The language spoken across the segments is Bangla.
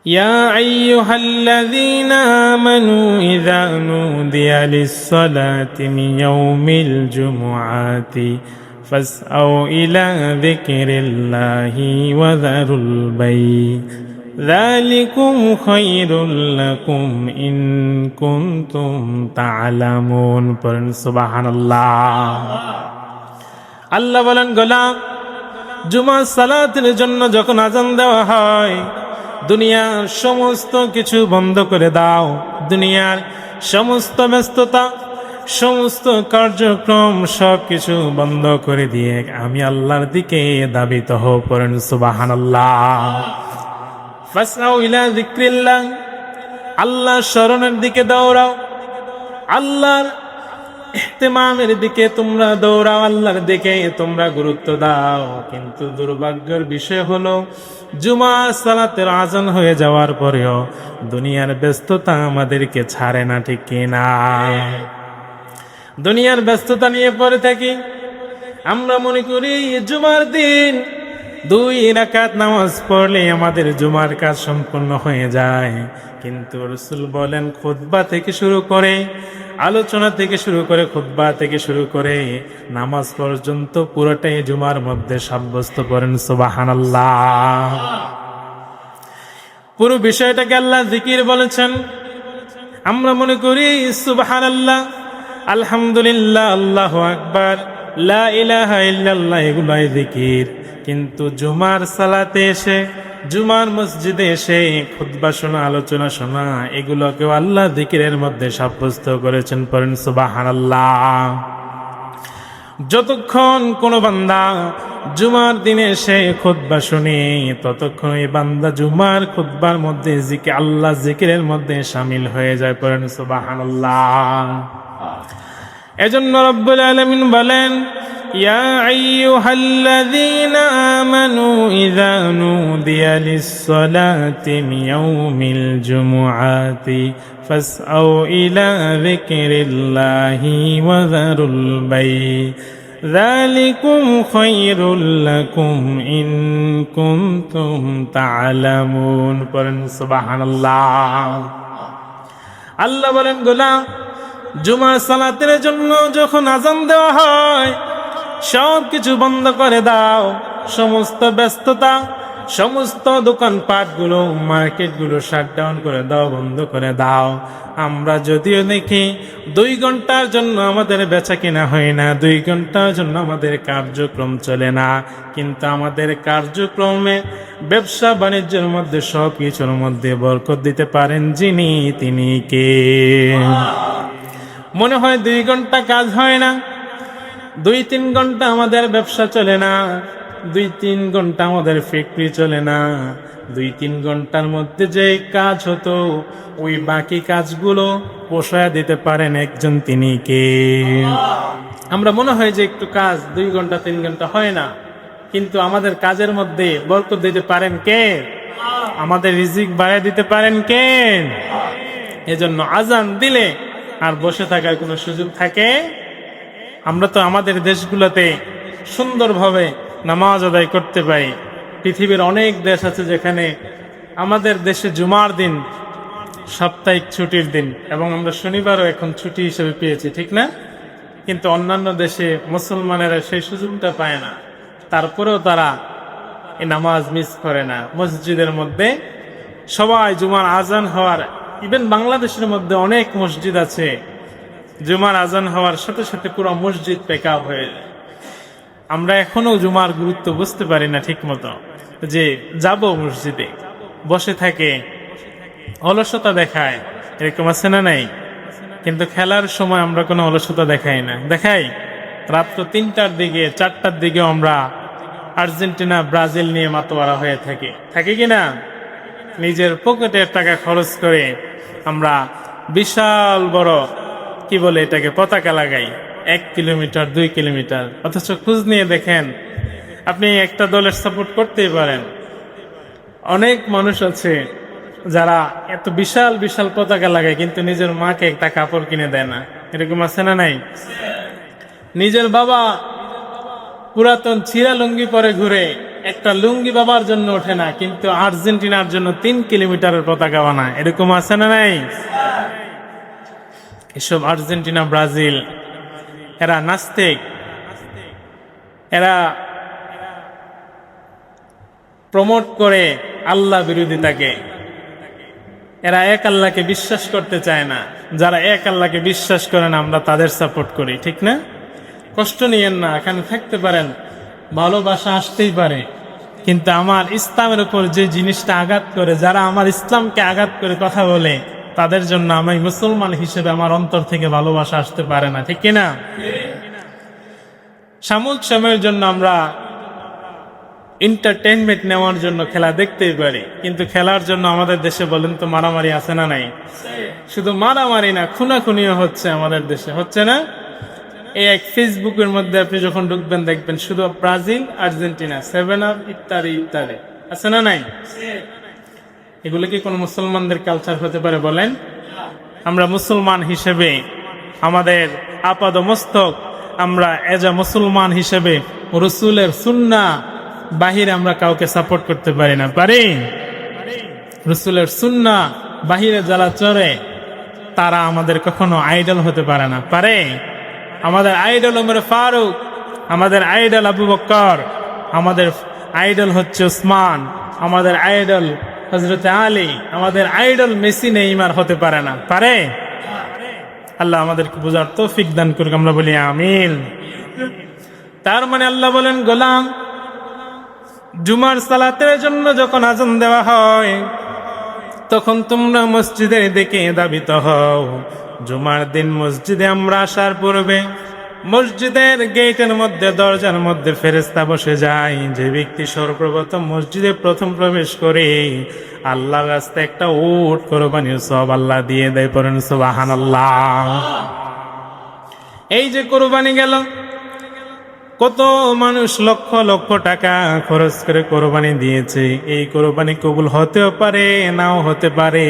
يا أيها الذين آمنوا إذا نودي للصلاة من يوم الجمعة فاسعوا إلى ذكر الله وذروا البيع ذلكم خير لكم إن كنتم تعلمون سبحان الله আল্লাহ বলেন গোলাম জুমার সালাতের জন্য যখন আযান দেওয়া হয় দুনিয়ার সমস্ত কিছু বন্ধ করে দাও দুনিয়ার সমস্ত ব্যস্ততা সমস্ত কার্যক্রম সবকিছু বন্ধ করে দিয়ে আমি আল্লাহর দিকে ধাবিত হও পড়েন সুবহানাল্লাহ ফাসআউ ইলা যিকরিল্লাহ আল্লাহর শরণের দিকে দৌড়াও আল্লাহর ইহতিমামের দিকে তোমরা দৌড়াও আল্লাহর দিকে তোমরা গুরুত্ব দাও কিন্তু দুর্ভাগ্যের বিষয় হলো জুমার সালাতের আযান হয়ে যাওয়ার পরেও দুনিয়ার ব্যস্ততা আমাদেরকে ছাড়ে না ঠিক কিনা দুনিয়ার ব্যস্ততা নিয়ে পড়ে থাকি আমরা মনে করি জুমার দিন 2 রাকাত নামাজ পড়লে আমাদের জুমার কাজ সম্পূর্ণ হয়ে যায় কিন্তু রাসূল বলেন খুতবা থেকে শুরু করে আলোচনা থেকে শুরু করে খুতবা থেকে শুরু করে নামাজ পর্যন্ত পুরোটাই জুমার মধ্যে সাব্যস্ত করেন সুবহানাল্লাহ পুরো বিষয়টাকে আল্লাহ জিকির বলেছেন আমরা মনে করি সুবহানাল্লাহ আলহামদুলিল্লাহ আল্লাহু আকবার লা ইলাহা ইল্লাল্লাহ এগুলাই জিকির কিন্তু জুমার সালাতে এসে জুমার মসজিদে এসে খুতবা শোনা আলোচনা শোনা এগুলোকেও আল্লাহ জিকিরের মধ্যে সাব্যস্ত করেছেন পড়েন সুবহানাল্লাহ যতক্ষণ কোন বান্দা জুমার দিনে এসে খুতবা শুনে ততক্ষণ এই বান্দা জুমার খুতবার মধ্যে জিকির আল্লাহ জিকিরের মধ্যে শামিল হয়ে যায় পড়েন সুবহানাল্লাহ এজন্য রব্বুল আলামিন বলেন ইয়া আইয়ুহাল্লাযীনা আমানু ইযা নুদিয়া লিস-সালাতি মিন ইয়াউমিল জুমুআতি ফাসআউ ইলা যিকরিল্লাহি ওয়া যারুল বাই' যালিকুম খায়রুল লাকুম ইন কুনতুম তা'লামুন পড়েন সুবহানাল্লাহ আল্লাহ বলেন গোলাম জুমার সালাতের জন্য যখন আযান দেওয়া হয় সব কিছু বন্ধ করে দাও সমস্ত ব্যস্ততা সমস্ত দোকানপাটগুলো মার্কেটগুলো শাটডাউন করে দাও বন্ধ করে দাও আমরা যদিও দেখি 2 ঘন্টার জন্য আমাদের বেচা কিনা হয় না 2 ঘন্টার জন্য আমাদের কার্যক্রম চলে না কিন্তু আমাদের কার্যক্রমে ব্যবসা বাণিজ্যের মধ্যে সব কিছুর মধ্যে বরকত দিতে পারেন যিনি তিনি কে মনে হয় 2 ঘন্টা কাজ হয় না 2-3 ঘন্টা আমাদের ব্যবসা চলে না 2-3 ঘন্টা আমাদের ফ্যাক্টরি চলে না 2-3 ঘন্টার মধ্যে যে কাজ হতো ওই বাকি কাজগুলো পোষায় দিতে পারেন একজন তিনি কে আমরা মনে হয় যে একটু কাজ 2 ঘন্টা 3 ঘন্টা হয় না কিন্তু আমাদের কাজের মধ্যে বরকত দিতে পারেন কে আমাদের রিজিক বাড়ায় দিতে পারেন কে এজন্য আযান দিলে আর বসে থাকার কোনো সুযোগ থাকে আমরা তো আমাদের দেশগুলোতে সুন্দরভাবে নামাজ আদায় করতে পারি পৃথিবীর অনেক দেশ আছে যেখানে আমাদের দেশে জুমার দিন সাপ্তাহিক ছুটির দিন এবং আমরা শনিবারও এখন ছুটি হিসেবে পেয়েছি ঠিক না কিন্তু অন্যান্য দেশে মুসলমানেরা সেই সুযোগটা পায় না তারপরেও তারা এই নামাজ মিস করে না মসজিদের মধ্যে সবাই জুমার আযান হওয়ার ইভেন বাংলাদেশের মধ্যে অনেক মসজিদ আছে জুমার আযান হওয়ার সাথে সাথে পুরো মসজিদ পেকআপ হয়ে যায় আমরা এখনো জুমার গুরুত্ব বুঝতে পারি না ঠিক মতো যে যাব মসজিদে বসে থাকে অলসতা দেখায় এরকম আছে না নাই কিন্তু খেলার সময় আমরা কোনো অলসতা দেখাই না দেখাই রাত্র 3টার দিকে 4টার দিকে আমরা আর্জেন্টিনা ব্রাজিল নিয়ে মাতোয়ারা হয়ে থাকি কিনা নিজের পকেটের টাকা খরচ করে আমরা বিশাল বড় কি বলে এটাকে পতাকা লাগাই 1 কিলোমিটার 2 কিলোমিটার অথচ খোঁজ নিয়ে দেখেন আপনি একটা দলের সাপোর্ট করতেই পারেন অনেক মানুষ আছে যারা এত বিশাল বিশাল পতাকা লাগায় কিন্তু নিজের মাকে একটা কাপড় কিনে দেয় না এরকম আছে না নাই নিজের বাবা পুরাতন ছিঁড়া লুঙ্গি পরে ঘুরে একটা লুঙ্গি বাবার জন্য ওঠে না, কিন্তু আর্জেন্টিনার জন্য 3 কিলোমিটারের পতাকা বানায়। এরকম আছে না নাই? এসব আর্জেন্টিনা, ব্রাজিল, এরা নাস্তিক, এরা প্রমোট করে আল্লাহ বিরোধিতাকে। এরা এক আল্লাহকে বিশ্বাস করতে চায় না। যারা এক আল্লাহকে বিশ্বাস করে না, আমরা তাদের সাপোর্ট করি, ঠিক না? কষ্ট নিয়েন না, এখানে থাকতে পারেন, ভালোবাসা আসতেই পারে, কিন্তু আমার ইসলামের উপর যে জিনিসটা আঘাত করে, যারা আমার ইসলামকে আঘাত করে কথা বলে, তাদের জন্য আমি মুসলমান হিসেবে আমার অন্তর থেকে ভালোবাসা আসতে পারে না, ঠিক কিনা? সাময়িক সময়ের জন্য আমরা এন্টারটেইনমেন্ট নেওয়ার জন্য খেলা দেখতেই পারি, কিন্তু খেলার জন্য আমাদের দেশে বলেন তো মারামারি আছে না নাই? শুধু মারামারি না, খুনাখুনিও হচ্ছে আমাদের দেশে, হচ্ছে না? এই এক ফেসবুকের মধ্যে আপনি যখন ঢুকবেন দেখবেন শুধু ব্রাজিল, আর্জেন্টিনা, 7 আপ ইত্যাদি ইত্যাদি, আছে না নাই? এগুলো কি কোনো মুসলমানদের কালচার হতে পারে বলেন? আমরা মুসলমান হিসেবে আমাদের আপাদ মস্তক, আমরা এজ আ মুসলমান হিসেবে রসুলের সুন্নাহ বাহিরে আমরা কাউকে সাপোর্ট করতে পারি না, পারি? রসুলের সুন্নাহ বাহিরে যারা চলে তারা আমাদের কখনো আইডল হতে পারে না, পারে? আমাদের আইডল ওমর ফারুক, আমাদের আইডল আবু বকর, আমাদের আইডল হচ্ছে উসমান, আমাদের আইডল হযরত আলী, আমাদের আইডল মেসি, নেইমার হতে পারে না, পারে? আল্লাহ আমাদেরকে বোঝার তৌফিক দান করুক, আমরা বলি আমিন। তার মানে আল্লাহ বলেন, গোলাম, জুমার সালাতের জন্য যখন আযান দেওয়া হয় তখন তোমরা মসজিদের দিকে ধাবিত হও। জুমার দিন মসজিদে আমরা আসার পূর্বে মসজিদের গেটের মধ্যে, দরজার মধ্যে ফেরেশতা বসে যায়। যে ব্যক্তি সর্বপ্রথম মসজিদে প্রথম প্রবেশ করে আল্লাহর রাস্তায় একটা উট কোরবানির সওয়াব আল্লাহ দিয়ে দেয়, পড়েন সুবহানাল্লাহ। এই যে কোরবানি গেল, কত মানুষ লক্ষ লক্ষ টাকা খরচ করে কোরবানি দিয়েছে। এই কোরবানি কবুল হতেও পারে, নাও হতে পারে,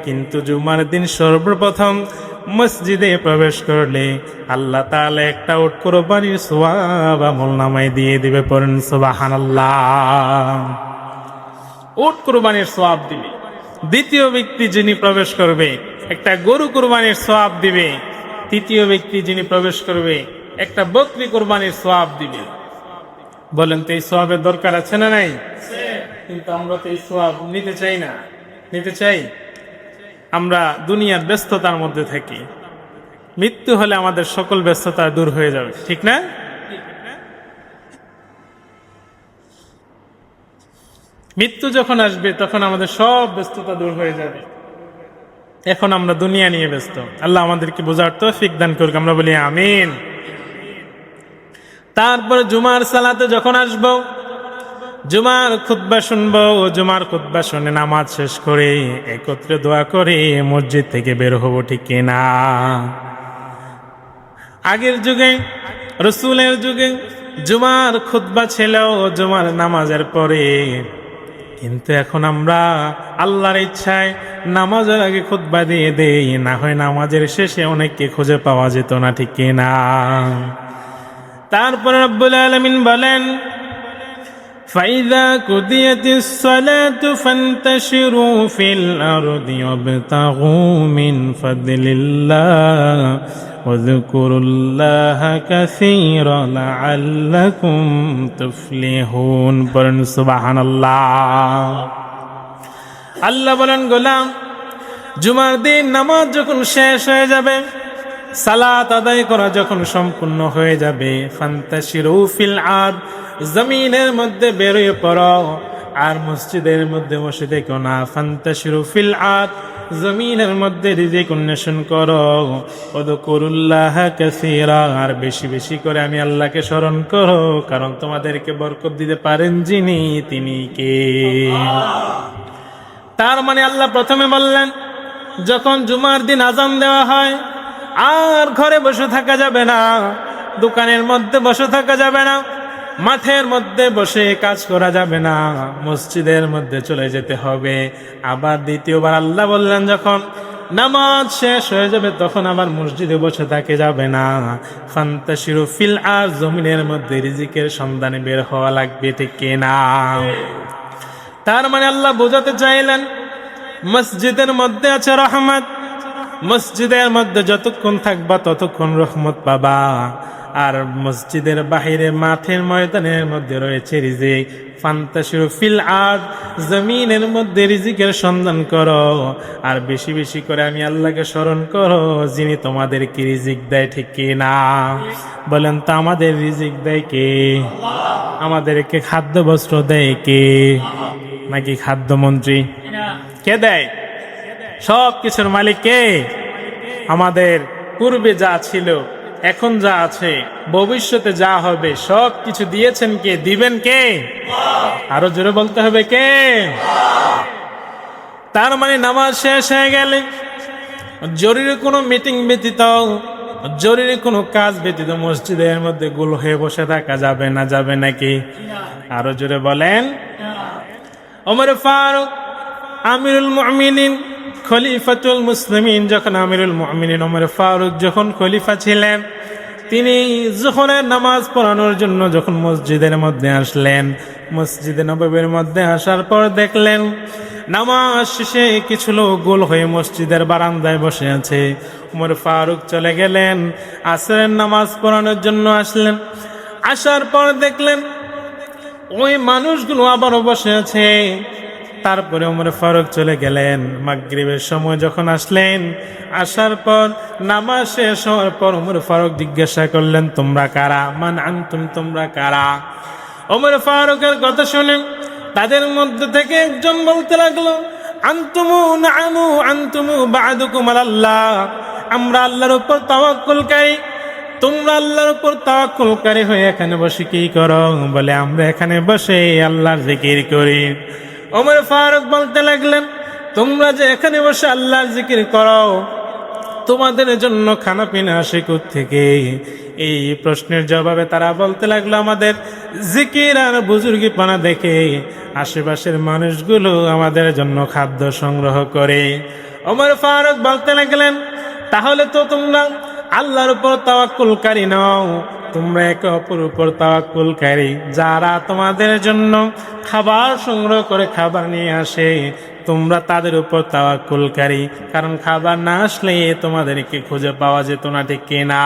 কিন্তু জুমার দিন সর্বপ্রথম মসজিদে প্রবেশ করলে আল্লাহ তাআলা একটা উট কোরবানির সওয়াব আমলনামায় দিয়ে দিবে, পড়েন সুবহানাল্লাহ। উট কোরবানির সওয়াব দিবে। দ্বিতীয় ব্যক্তি যিনি প্রবেশ করবে একটা গরু কোরবানির সওয়াব দিবে। তৃতীয় ব্যক্তি যিনি প্রবেশ করবে একটা বকরি কোরবানির সওয়াব দিবে। বলেন তো এই সওয়াবের দরকার আছে না নাই? কিন্তু আমরা তো এই সওয়াব নিতে চাই না। নিতে চাই? আমরা দুনিয়ার ব্যস্ততার মধ্যে থাকি। মৃত্যু হলে আমাদের সকল ব্যস্ততা দূর হয়ে যাবে, ঠিক না? মৃত্যু যখন আসবে তখন আমাদের সব ব্যস্ততা দূর হয়ে যাবে। এখন আমরা দুনিয়া নিয়ে ব্যস্ত। আল্লাহ আমাদেরকে বোঝার তৌফিক দান করুক, আমরা বলি আমিন। তারপর জুমার সালাতে যখন আসবো, জুমার খুতবা শুনবো, জুমার খুতবা শুনে নামাজ শেষ করে একত্রে দোয়া করে মসজিদ থেকে বের হবো, ঠিক কিনা? আগের যুগে, রসুলের যুগে জুমার খুতবা ছিল জুমার নামাজের পরে, কিন্তু এখন আমরা আল্লাহর ইচ্ছায় নামাজের আগে খুতবা দিয়ে দেই, না হয় নামাজের শেষে অনেককে খুঁজে পাওয়া যেত না, ঠিক কিনা? তারপরে রব্বুল আলামিন বলেন, فَإِذَا قُضِيَتِ الصَّلَاةُ فَانتَشِرُوا فِي الْأَرْضِ وَابْتَغُوا مِنْ فَضْلِ اللَّهِ وَاذْكُرُوا اللَّهَ كَثِيرًا لَعَلَّكُمْ تُفْلِحُونَ। পড়েন সুবহানাল্লাহ। আল্লাহ বলেন, গোলাম, জুমার দিন নামাজ যখন শেষ হয়ে যাবে, সালাত আদায় করা যখন সম্পূর্ণ হয়ে যাবে, ফান্তাশিরু ফিল আরদ, জমিনের মধ্যে বের হয়ে পড়ো, আর মসজিদের মধ্যে বসে দেখো না। ফান্তাশিরু ফিল আরদ, জমিনের মধ্যে রিজিক অন্বেষণ করো। ওয়াযকুরুল্লাহা কাসীরা, আর বেশি বেশি করে আমি আল্লাহকে স্মরণ করো, কারণ তোমাদেরকে বরকত দিতে পারেন যিনি, তিনি কে? তার মানে আল্লাহ প্রথমে বললেন, যখন জুমার দিন আযান দেওয়া হয় আর ঘরে বসে থাকা যাবে না, দোকানের মধ্যে বসে থাকা যাবে না, মাঠের মধ্যে বসে কাজ করা যাবে না, মসজিদের মধ্যে চলে যেতে হবে। আবার দ্বিতীয়বার আল্লাহ বললেন, যখন নামাজ শেষ হয়ে যাবে তখন আবার মসজিদে বসে থাকে যাবে না, ফান্তাশিরু ফিল আরদ, জমিনের মধ্যে রিজিকের সন্ধানে বের হওয়া লাগবে, ঠিক কিনা? তার মানে আল্লাহ বোঝাতে চাইলেন মসজিদের মধ্যে আছে রহমত, মসজিদের মধ্যে যতক্ষণ থাকবা ততক্ষণ রহমত পাবা, আর মসজিদের বাহিরে মাঠের ময়দানের মধ্যে রয়েছে রিজিক। ফান্তাশিরু ফিল আরদ, জমিনের মধ্যে রিজিকের সন্ধান করো, আর বেশি বেশি করে আমি আল্লাহকে স্মরণ করো যিনি তোমাদেরকে রিজিক দেয়, ঠিক কি না? বলেন তো আমাদের রিজিক দেয় কে? আমাদেরকে খাদ্য বস্ত্র দেয় কে? নাকি খাদ্যমন্ত্রী? কে দেয়? সব কিছুর মালিক কে? আমাদের পূর্বে যা ছিল, এখন যা আছে, ভবিষ্যতে যা হবে, সব কিছু দিয়েছেন কে? দিবেন কে? আরো জোরে বলতে হবে কে? তার মানে নামাজ শেষ হয়ে গেলে জরুরি কোনো মিটিং ব্যতীত, জরুরি কোনো কাজ ব্যতীত মসজিদের মধ্যে গোল হয়ে বসে থাকা যাবে না, যাবে নাকি? আরো জোরে বলেন। ওমর ফারুক আমিরুল মুমিনিন, খলিফাতুল মুসলিমিন, যখন আমিরুল মুমিনিন ওমর ফারুক যখন খলিফা ছিলেন, তিনি যখনের নামাজ পড়ানোর জন্য যখন মসজিদের মধ্যে আসলেন, মসজিদে নববীর মধ্যে আসার পর দেখলেন নামাজ শেষে কিছু লোক গোল হয়ে মসজিদের বারান্দায় বসে আছে। ওমর ফারুক চলে গেলেন, আসরের নামাজ পড়ানোর জন্য আসলেন। আসার পর দেখলেন ওই মানুষগুলো আবারও বসে আছে। তারপরে ওমর ফারুক চলে গেলেন, মাগরিবের সময় যখন আসলেন, আসার পর নামাজ শেষ হওয়ার পর ওমর ফারুক জিজ্ঞাসা করলেন, তোমরা কারা? মান আনতুম, তোমরা কারা? ওমর ফারুকের কথা শুনে তাদের মধ্যে থেকে একজন বলতে লাগলো, আনতুমু নামু আনতুমু বা'দুকুম আলাল্লাহ, আমরা আল্লাহর উপর তাওয়াক্কুলকারী, তোমরা আল্লাহর উপর তাওয়াক্কুলকারী হয়ে এখানে বসে কি করো? বলে আমরা এখানে বসে আল্লাহর জিকির করি। ওমর ফারুক বলতে লাগলেন, তোমরা যে এখানে বসে আল্লাহর জিকির করো, তোমাদের জন্য খানা পিনা আসে থেকে? এই প্রশ্নের জবাবে তারা বলতে লাগলো, আমাদের জিকির আর বুজুর্গিপনা দেখে আশেপাশের মানুষগুলো আমাদের জন্য খাদ্য সংগ্রহ করে। ওমর ফারুক বলতে লাগলেন, তাহলে তো তোমরা আল্লাহর উপর তাওয়াক্কুলকারী নও, তোমরা একে অপর উপর তাওয়াক্কুলকারী। যারা তোমাদের জন্য খাবার সংগ্রহ করে খাবার নিয়ে আসে, তোমরা তাদের উপর তাওয়াক্কুলকারী, কারণ খাবার না আসলে তোমাদেরকে খুঁজে পাওয়া যেত না, ঠিক কিনা?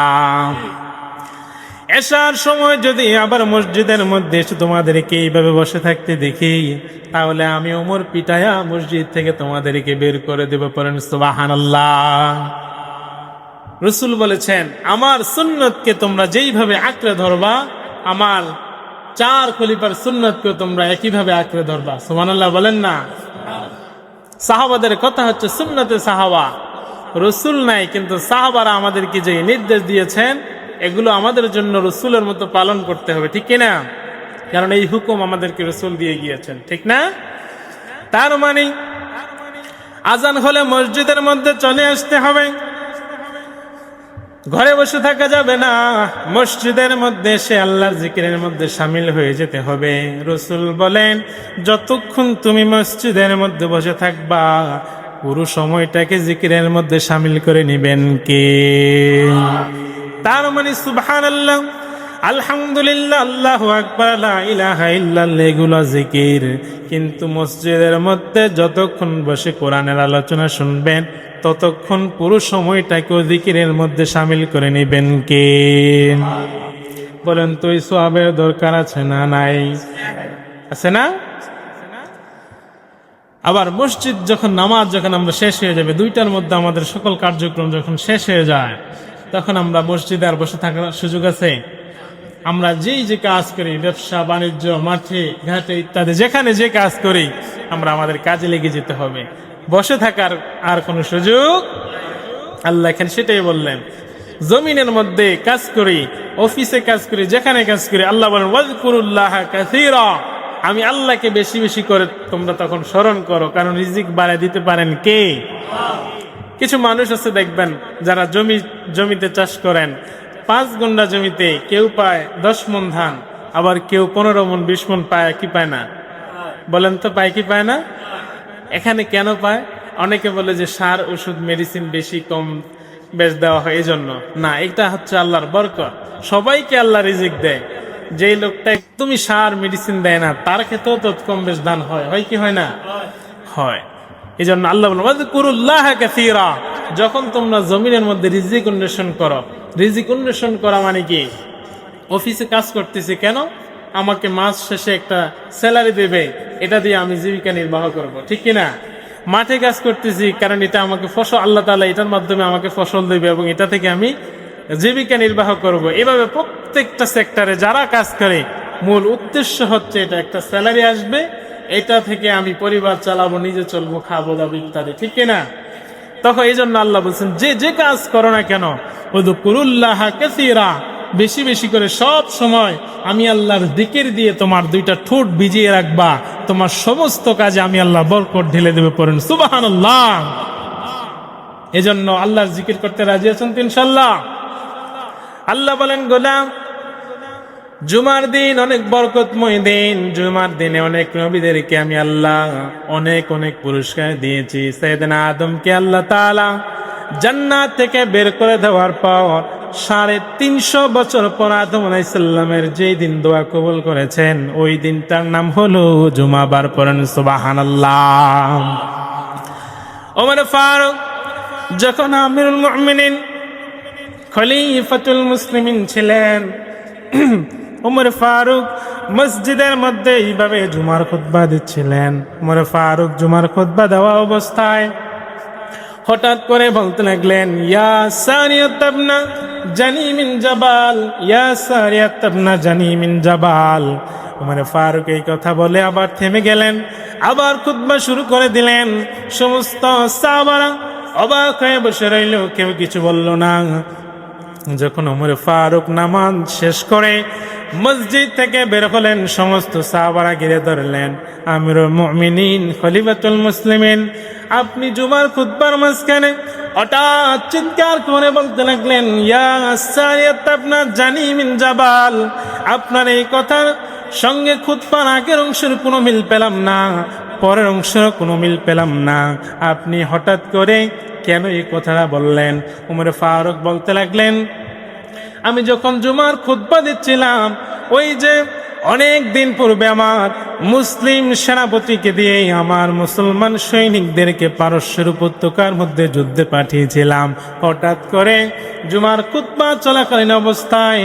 এশার সময় যদি আবার মসজিদের মধ্যে এসে তোমাদেরকে এইভাবে বসে থাকতে দেখি, তাহলে আমি ওমর পিটায়া মসজিদ থেকে তোমাদেরকে বের করে দেব। পড়েন সুবহানাল্লাহ। রাসূল বলেছেন, আমার সুন্নতকে তোমরা যেইভাবে আঁকড়ে ধরবা, আমার 4 খলিফার সুন্নতকে তোমরা একইভাবে আঁকড়ে ধরবা। সুবহানাল্লাহ বলেন না? সাহাবাদের কথা হচ্ছে সুন্নতে সাহাবা। রাসূল নাই, কিন্তু সাহাবারা আমাদেরকে যে নির্দেশ দিয়েছেন এগুলো আমাদের জন্য রাসূলের মতো পালন করতে হবে, ঠিক কিনা? কারণ এই হুকুম আমাদেরকে রাসূল দিয়ে গিয়েছেন, ঠিক না? তার মানে আজান হলে মসজিদের মধ্যে চলে আসতে হবে, ঘরে বসে থাকা যাবে না, মসজিদের মধ্যে এসে আল্লাহর জিকিরের মধ্যে শামিল হয়ে যেতে হবে। রাসূল বলেন, যতক্ষণ তুমি মসজিদের মধ্যে বসে থাকবা, পুরো সময়টাকে জিকিরের মধ্যে শামিল করে নিবেন কে? তার মানে সুবহানাল্লাহ, আলহামদুলিল্লাহ, আল্লাহু আকবার, লা ইলাহা ইল্লাল্লাহ, এগুলো জিকির। কিন্তু মসজিদের মধ্যে যতক্ষণ বসে কোরআনের আলোচনা শুনবেন, ততক্ষণ পুরো সময়টাকে জিকিরের মধ্যে শামিল করে নেবেন কে? বলেন তো, এই সওয়াবের দরকার আছে না নাই? আছে না? আবার মসজিদ যখন নামাজ যখন আমরা শেষ হয়ে যাবে, 2টার মধ্যে আমাদের সকল কার্যক্রম যখন শেষ হয়ে যায়, তখন আমরা মসজিদে আর বসে থাকার সুযোগ আছে? আমরা যেই যে কাজ করি, ব্যবসা বাণিজ্য, মাঠে ঘাটে ইত্যাদি, যেখানে যে কাজ করি, আমরা আমাদের কাজে লেগে যেতে হবে, বসে থাকার আর কোনো সুযোগ। আল্লাহ এখানে সেটাই বললেন, জমিনের মধ্যে কাজ করি, অফিসে কাজ করি, যেখানে কাজ করি, আল্লাহ বলেন ওয়াজকুরুল্লাহ কাসীরা, আমি আল্লাহকে বেশি বেশি করে তোমরা তখন স্মরণ করো, কারণ রিজিক বাড়ায় দিতে পারেন কে? কিছু মানুষ আছে দেখবেন, যারা জমিতে চাষ করেন, 5 গুণ্ঠা জমিতে কেউ পায় 10 মণ ধান, আবার কেউ 15 মণ 20 মণ পায় কি পায় না? বলেন তো, পায় কি পায় না? এখানে কেন পায়? অনেকে বলে যে সার ওষুধ মেডিসিন বেশি কম বেশ দেওয়া হয় এই জন্য না, এটা হচ্ছে আল্লাহর বরকত। সবাইকে আল্লাহ রিজিক দেয়। যেই লোকটা একদমই সার মেডিসিন দেয় না তার ক্ষেত্রেও তো কম বেশ দান হয়, হয় কি হয় না? হয়। এই জন্য আল্লাহ বলেন ওয়াযকুরুল্লাহ কাসীরা। যখন তোমরা জমিনের মধ্যে রিজিক অন্বেষণ করো, রিজিক অন্বেষণ করা মানে কি? অফিসে কাজ করতেছি, কেন? আমাকে মাস শেষে একটা স্যালারি দেবে, এটা দিয়ে আমি জীবিকা নির্বাহ করব, ঠিক কিনা? মাঠে কাজ করতেছি কারণ এটা আমাকে ফসল, আল্লাহ তাআলা এটার মাধ্যমে আমাকে ফসল দেবে এবং এটা থেকে আমি জীবিকা নির্বাহ করব। এভাবে প্রত্যেকটা সেক্টরে যারা কাজ করে মূল উদ্দেশ্য হচ্ছে এটা একটা স্যালারি আসবে, এটা থেকে আমি পরিবার চালাবো, নিজে চলবো, খাবো দাবো ইত্যাদি, ঠিক কিনা? তখন এই জন্য আল্লাহ বলছেন যে যে কাজ করো না কেন উযকুরুল্লাহ কাসীরা, বেশি বেশি করে সব সময় আমি আল্লাহর জিকির দিয়ে তোমার দুইটা ঠোঁট ভিজিয়ে রাখবা, তোমার সমস্ত কাজে আমি আল্লাহ বরকত ঢেলে দেবে। পড়েন সুবহানাল্লাহ। এজন্য আল্লাহর জিকির করতে রাজি আছেন তো ইনশাআল্লাহ? আল্লাহ বলেন গোলাম, জুমার দিন অনেক বরকতময় দিন, জুমার দিনে অনেক নবীদেরকে আমি আল্লাহ অনেক অনেক পুরস্কার দিয়েছি। সাইয়েদনা আদমকে আল্লাহ তাআলা জান্নাত থেকে বের করে দেওয়ার পর 350 বছর পর আদম আলাইহিস সালামের যেই দিন দোয়া কবুল করেছেন ওই দিনটার নাম হলো জুমাবার। পড়েন সুবহানাল্লাহ। ওমর ফারুক যখন আমিরুল মুমিনিন খলিফাতুল মুসলিমিন ছিলেন, ওমর ফারুক মসজিদের মধ্যে এইভাবে জুমার খুতবা দিচ্ছিলেন। ওমর ফারুক জুমার খুতবা দেওয়া অবস্থায় হঠাৎ করে বলতে লাগলেন, ইয়া সারিয়াত ইবনা জানি মিন জাবাল, ইয়া সারিয়াত ইবনা জানি মিন জাবাল। ওমর ফারুক এই কথা বলে আবার থেমে গেলেন, আবার খুতবা শুরু করে দিলেন। সমস্ত সাহাবারা অবাক হয়ে বসে রইল, কেউ কিছু বলল না। যখন ওমর ফারুক নামাজ শেষ করে মসজিদ থেকে বের হলেন, সমস্ত সাহাবারা ঘিরে ধরলেন, আমিরুল মুমিনিন খলিফাতুল মুসলিমিন, আপনি জুমার খুতবার মাঝখানে হঠাৎ চিৎকার করে বলতে লাগলেন, ইয়া সারিয়াত ইবনা জানি মিন জাবাল। আপনার এই কথার সঙ্গে খুতবার আগের অংশের কোনো মিল পেলাম না, পরের অংশের কোনো মিল পেলাম না, আপনি হঠাৎ করে কেন এই কথাটা বললেন? ওমর ফারুক বলতে লাগলেন, আমি যখন জুমার খুতবা দিচ্ছিলাম, ওই যে অনেক দিন পূর্বে আমার মুসলিম সেনাপতিকে দিয়ে আমার মুসলমান সৈনিকদেরকে পারস্যের উপত্যকার মধ্যে যুদ্ধে পাঠিয়েছিলাম, হঠাৎ করে জুমার খুতবা চলাকালীন অবস্থায়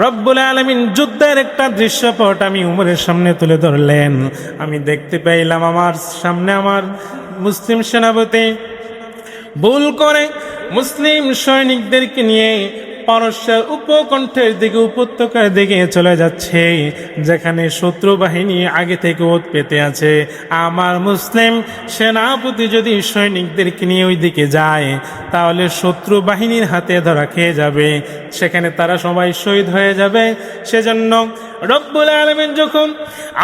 রব্বুল আলামিন যুদ্ধের একটা দৃশ্যপট আমি উমরের সামনে তুলে ধরলেন। আমি দেখতে পেলাম আমার সামনে আমার মুসলিম সেনাপতি ভুল করে মুসলিম সৈনিকদেরকে নিয়ে পারস্যের উপকণ্ঠের দিকে, উপত্যকার দিকে চলে যাচ্ছে, যেখানে শত্রু বাহিনী আগে থেকে ওত পেতে আছে। আমার মুসলিম সেনাপতি যদি সৈনিকদেরকে নিয়ে ওই দিকে যায় তাহলে শত্রু বাহিনীর হাতে ধরা খেয়ে যাবে, সেখানে তারা সবাই শহীদ হয়ে যাবে। সেজন্য রব্বুল আলামিন যখন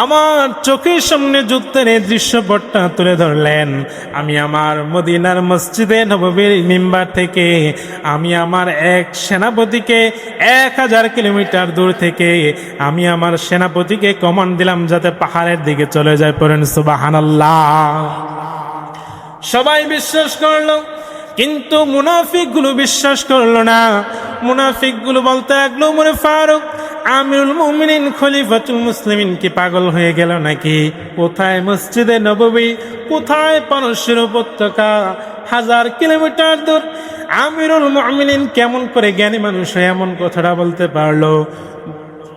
আমার চোখের সামনে যুদ্ধের এই দৃশ্যপটটা তুলে ধরলেন, আমি আমার মদিনার মসজিদে নববীর মিম্বার থেকে আমি আমার এক সেনাপতিকে 1000 কিলোমিটার দূর থেকে আমি আমার সেনাপতিকে কমান্ড দিলাম যাতে পাহাড়ের দিকে চলে যায়। পড়েন সুবহানাল্লাহ। সবাই বিশ্বাস করলো, কিন্তু মুনাফিকগুলো বিশ্বাস করলো না। মুনাফিকগুলো বলতে লাগলো, ওমর ফারুক আমিরুল মুমিনিন খলিফাতুল মুসলিমিন কি পাগল হয়ে গেল নাকি? কোথায় মসজিদে নববী, কোথায় পারস্যের উপত্যকা, 1000 কিলোমিটার দূর। আমিরুল মুমিনিন কেমন করে জ্ঞানী মানুষ হয়ে এমন কথাটা বলতে পারলো?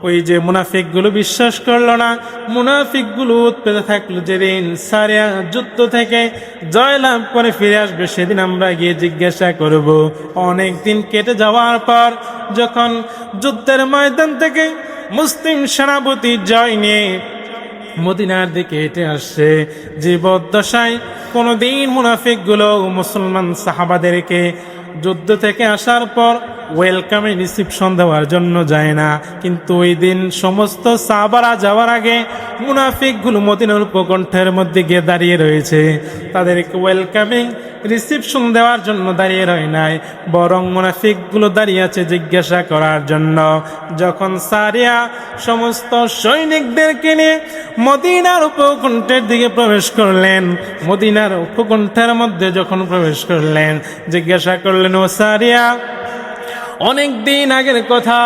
ওই যে মুনাফিকগুলো বিশ্বাস করলো না। মুনাফিকগুলো উৎপেতে থাকলো, যেদিন সারিয়া যুদ্ধ থেকে জয়লাভ করে ফিরে আসবে সেদিন আমরা গিয়ে জিজ্ঞাসা করব। অনেক দিন কেটে যাওয়ার পর যখন যুদ্ধের ময়দান থেকে মুসলিম সেনাপতি জয় নিয়ে মদিনার দিকে হেঁটে আসছে, জীবদ্দশায় কোনোদিন মুনাফিকগুলো মুসলমান সাহাবাদেরকে যুদ্ধ থেকে আসার পর ওয়েলকামে রিসিপশন দেওয়ার জন্য যায় না, কিন্তু ওই দিন সমস্ত সাহাবারা যাওয়ার আগে মুনাফিকগুলো মদিনার উপকণ্ঠের মধ্যে গিয়ে দাঁড়িয়ে রয়েছে। তাদেরকে ওয়েলকামিং রিসিপশন দেওয়ার জন্য দাঁড়িয়ে রয় নাই, বরং মুনাফিকগুলো দাঁড়িয়ে আছে জিজ্ঞাসা করার জন্য। যখন সারিয়া সমস্ত সৈনিকদেরকে নিয়ে মদিনার উপকণ্ঠের দিকে প্রবেশ করলেন, মদিনার উপকণ্ঠের মধ্যে যখন প্রবেশ করলেন, জিজ্ঞাসা করলেন, ও সারিয়া, অনেক দিন আগের কথা,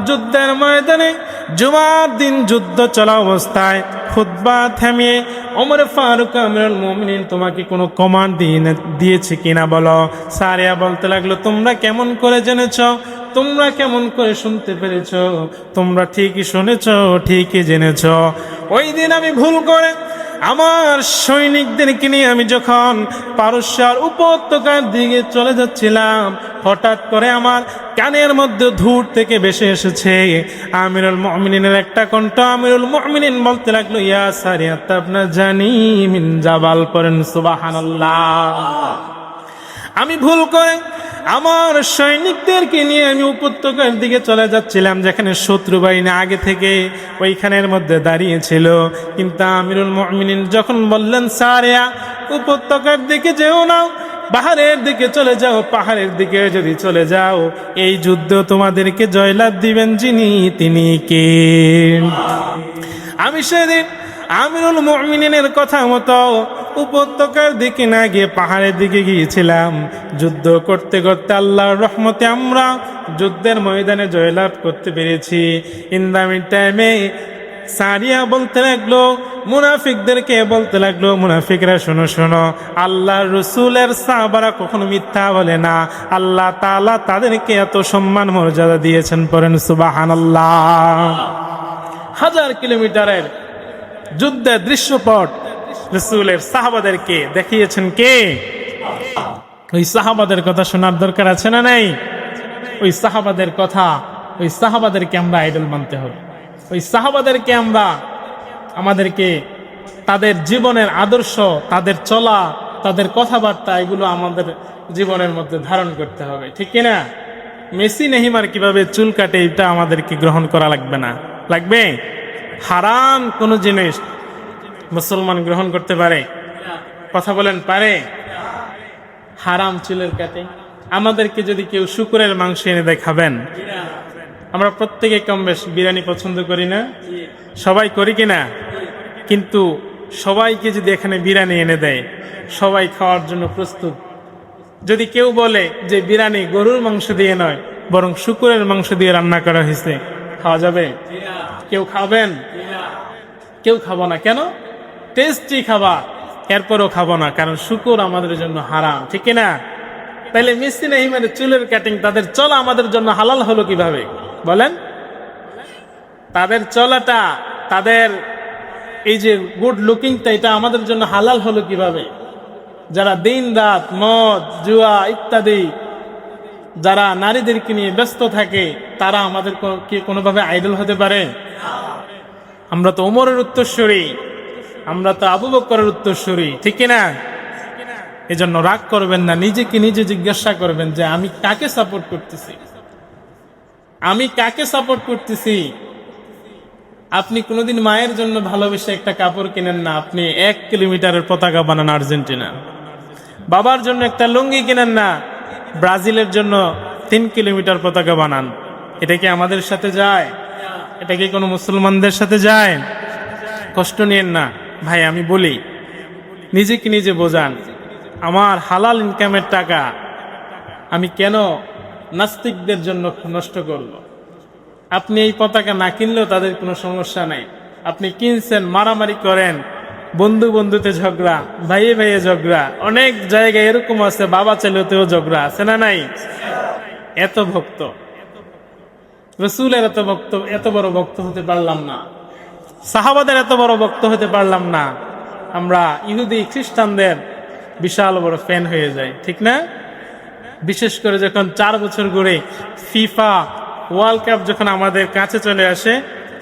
যুদ্ধের ময়দানে জুমার দিন যুদ্ধ চলা অবস্থায় খুতবা থামিয়ে ওমর ফারুক আমিরুল মুমিনিন তোমাকে কোনো কমান্ড দিয়েছে কিনা বলো। সারিয়া বলতে লাগলো, তোমরা কেমন করে জেনেছ, তোমরা কেমন করে শুনতে পেরেছ? তোমরা ঠিকই শুনেছ, ঠিকই জেনেছ। ওই দিন আমি ভুল করে আমার সৈনিকদেরকে নিয়ে আমি যখন পারস্যের উপত্যকার দিকে চলে যাচ্ছিলাম, হঠাৎ করে আমার কানের মধ্যে ধূর থেকে ভেসে এসেছে আমিরুল মুমিনিনের একটা কণ্ঠ। আমিরুল মুমিনিন বলতে লাগলো, ইয়া সারিয়াত ইবনে জানি মিন জাবাল, পড়েন সুবহানাল্লাহ। আমি ভুল করে আমার সৈনিকদেরকে নিয়ে আমি উপত্যকার দিকে চলে যাচ্ছিলাম, যেখানে শত্রু বাহিনী আগে থেকে ওইখানের মধ্যে দাঁড়িয়েছিল। কিন্তু আমিরুল মুমিনিন যখন বললেন, সারিয়া উপত্যকার দিকে যেও না, পাহাড়ের দিকে চলে যাও, পাহাড়ের দিকে যদি চলে যাও এই যুদ্ধ তোমাদেরকে জয়লাভ দিবেন যিনি, তিনি কে? আমি সেদিন আমিরুল মুমিনিনের কথা মতো উপত্যকার দিকে না গিয়ে পাহাড়ের দিকে গিয়েছিলাম। যুদ্ধ করতে করতে আল্লাহর রহমতে আমরা যুদ্ধের ময়দানে জয়লাভ করতে পেরেছি। ইন দ্য মিন টাইমে সারিয়া বলতে লাগলো, মুনাফিকদেরকে বলতে লাগলো, মুনাফিকরা শোনো শোনো, আল্লাহর রসুলের সাহাবারা কখনো মিথ্যা বলে না। আল্লাহ তাআলা তাদেরকে এত সম্মান মর্যাদা দিয়েছেন, পড়েন সুবহানাল্লাহ। 1000 কিলোমিটারের যুদ্ধের দৃশ্যপট রাসূলের সাহাবাদেরকে দেখিয়েছেন কে? ওই সাহাবাদের কথা শোনার দরকার আছে না নাই? ওই সাহাবাদের কথা, ওই সাহাবাদেরকে আমরা আইডল মানতে হবে। ওই সাহাবাদেরকে আমরা, আমাদেরকে তাদের জীবনের আদর্শ, তাদের চলা, তাদের কথাবার্তা, এগুলো আমাদের জীবনের মধ্যে ধারণ করতে হবে, ঠিক কিনা? মেসি নেইমার কিভাবে চুল কাটে এটা আমাদেরকে গ্রহণ করা লাগবে না। লাগবে? হারাম কোন জিনিস মুসলমান গ্রহণ করতে পারে? কথা বলেন, পারে? হারাম চুলের কাটে। আমাদেরকে যদি কেউ শুকরের মাংস এনে দেয়, খাবেন? আমরা প্রত্যেকে কম বেশ বিরিয়ানি পছন্দ করি না? সবাই করি কিনা? কিন্তু সবাইকে যদি এখানে বিরিয়ানি এনে দেয়, সবাই খাওয়ার জন্য প্রস্তুত। যদি কেউ বলে যে বিরিয়ানি গরুর মাংস দিয়ে নয়, বরং শুকরের মাংস দিয়ে রান্না করা হয়েছে, খাওয়া যাবে? কেউ খাবেন? কেউ খাবো না। কেন? টেস্টি খাবার, এরপরও খাবো না, কারণ শুকর আমাদের জন্য হারাম, ঠিক কিনা? তাইলে মেসি নেইমারের চুলের কাটিং, তাদের চলা আমাদের জন্য হালাল হলো কিভাবে বলেন? তাদের চলাটা, তাদের এই যে গুড লুকিংটা, এটা আমাদের জন্য হালাল হলো কিভাবে? যারা দিন রাত মদ জুয়া ইত্যাদি, যারা নারীদেরকে নিয়ে ব্যস্ত থাকে, তারা আমাদের কি কোনোভাবে আইডল হতে পারে? আমরা তো ওমরের উত্তরসূরি, আমরা তো আবু বকরের উত্তরসূরি, ঠিক কিনা? এজন্য রাগ করবেন না, নিজেকে নিজে জিজ্ঞাসা করবেন যে আমি কাকে সাপোর্ট করতেছি, আমি কাকে সাপোর্ট করতেছি। আপনি কোনোদিন মায়ের জন্য ভালোবেসে একটা কাপড় কিনেন না, আপনি 1 কিলোমিটারের পতাকা বানান আর্জেন্টিনা। বাবার জন্য একটা লুঙ্গি কিনেন না, ব্রাজিলের জন্য 3 কিলোমিটার পতাকা বানান। এটা কি আমাদের সাথে যায়? এটা কি কোনো মুসলমানদের সাথে যায়? কষ্ট নিয়েন না ভাই, আমি বলি, নিজেকে নিজে বোঝান। আমার হালাল ইনকামের টাকা আমি কেন নাস্তিকদের জন্য নষ্ট করব? আপনি এই পতাকা না কিনলেও তাদের কোনো সমস্যা নাই। আপনি কিনছেন, মারামারি করেন, বন্ধু বন্ধুতে ঝগড়া, ভাইয়ে ভাইয়ে ঝগড়া, অনেক জায়গায় এরকম আছে, বাবা ছেলেতেও ঝগড়া আছে না নাই? এত ভক্ত রাসূলের, এত বড় ভক্ত হতে পারলাম না, সাহাবাদের এত বড় ভক্ত হতে পারলাম না, আমরা ইহুদি খ্রিস্টানদের বিশাল বড় ফ্যান হয়ে যায়, ঠিক না? বিশেষ করে যখন 4 বছর ঘুরে ফিফা ওয়ার্ল্ড কাপ যখন আমাদের কাছে চলে আসে,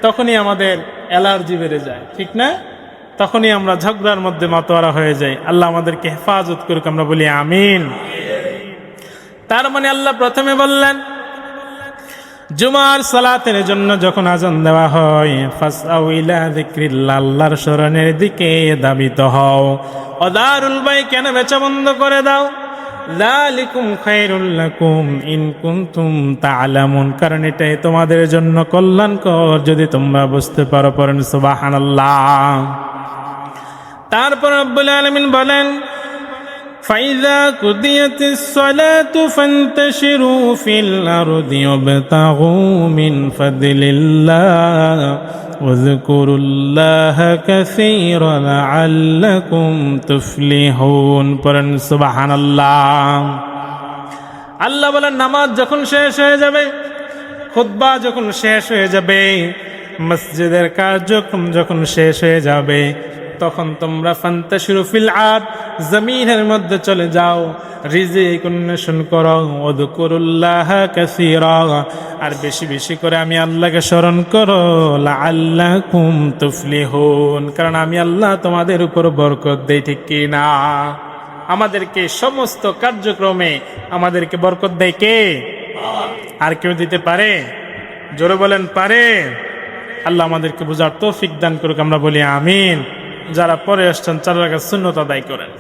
তখনই আমাদের অ্যালার্জি বেড়ে যায়, ঠিক না? তখনই আমরা ঝগড়ার মধ্যে মাতোয়ারা হয়ে যাই। আল্লাহ আমাদেরকে হেফাজত করুক, আমরা বলি আমিন। তার মানে আল্লাহ প্রথমে বললেন জুমার সালাতের জন্য যখন আজান দেওয়া হয় ফাসআউ ইলা যিকরিল্লাহ, আল্লাহর স্মরণের দিকে ধাবিত হও। ওয়াদারুল বাই, কেন বেচা বন্ধ করে দাও? যালিকুম খায়রুল লাকুম ইন কুনতুম তা'লামুন, কারণ এটাই তোমাদের জন্য কল্যাণকর যদি তোমরা বুঝতে পারো। পড়েন সুবহানাল্লাহ। তারপর রব্বুল আলামিন বলেন فَإِذَا قُضِيَتِ الصَّلَاةُ فَانتَشِرُوا فِي الْأَرْضِ وَابْتَغُوا مِنْ فَضْلِ اللَّهِ وَاذْكُرُوا اللَّهَ كَثِيرًا لَعَلَّكُمْ تُفْلِحُونَ। পড়েন সুবহানাল্লাহ। আল্লাহ বলেন নামাজ যখন শেষ হয়ে যাবে, খুতবা যখন শেষ হয়ে যাবে, মসজিদের কার্যক্রম যখন শেষ হয়ে যাবে, তখন তোমরা ফান্তাশিরু ফিল আরদ, জমিনের মধ্যে চলে যাও, রিজিক অন্বেষণ করো। ওয়াযকুরুল্লাহ কাসীরা, আর বেশি বেশি করে আমি আল্লাহকে স্মরণ করো। লাআল্লাকুম তুফলিহুন, কারণ আমি আল্লাহ তোমাদের উপর বরকত দেই। ঠিক কি না? আমাদেরকে সমস্ত কার্যক্রমে আমাদেরকে বরকত দেয় কে? আর কেউ দিতে পারে? জোরে বলেন পারে? আল্লাহ আমাদেরকে বুঝার তৌফিক দান করুক। আমরা বলি আমিন। যারা পরে আসছেন 4 রাকাত সুন্নত আদায় করেন।